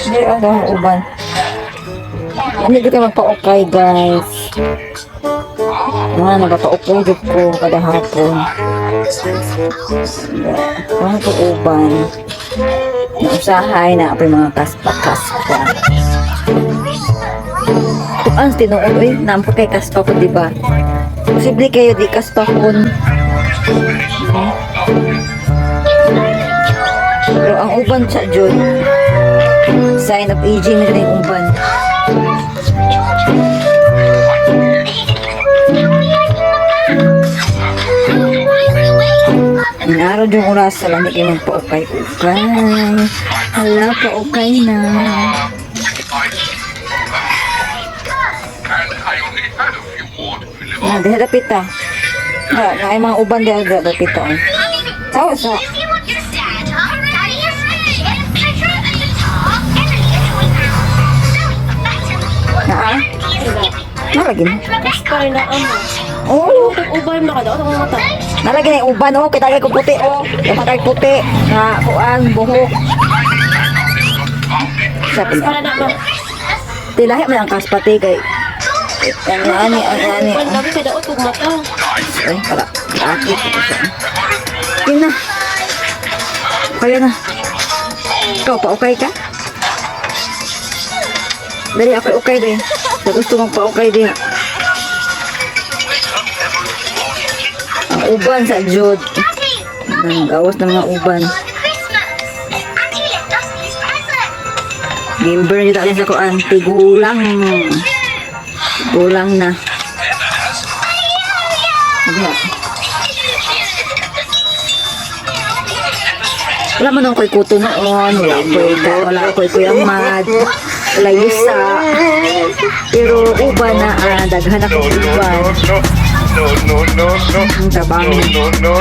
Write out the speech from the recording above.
Hindi, ano, uban. Hindi ko magpa-okay, guys. Nagpa-okay dito ko kada hapon. Ano ito uban? Nausahay na ako yung mga kaspa-kaspa. Ang tinuod, naampo kay kaspa ko, diba? Posible kayo di kaspa ko. Pero ang uban sa Jun, sign of aging na rin yung uban. Naroon yung oras sa langit yung magpa-ukay-ukay. Hala, pa-ukay na. Dihadapit ta. Na ay mga uban dihadapit ta. Sao sa? Naa? Nalagi na. Kaspar na ano. Oo. Ubay mo ka daw. Ano mata? Nalagi na yung uban, oh. Kita kay puti, oh. Yung kay puti. Na kuan, buhok. Sabi Para na. na ba? Tilahi mo ang kaspati kay. Ani. Ubay daw kay daw tug mata. Ay, para. Aki ko siya. Yun na. Kaya na. Ikaw, pa-okay ka? Dali, ako okay din. Sa gusto mong pa-okay din. Ang uban sa Jod. Ang gawas ng mga uban. Gimber nyo tayo sa kuan. Tigulang. Tigulang na. Sabiha. Wala mo nang ko'y kuto noon. Wala ko'y kuyamad. Wala yusa. Pero uban na daghan ako uban. No. Ang tabang. No.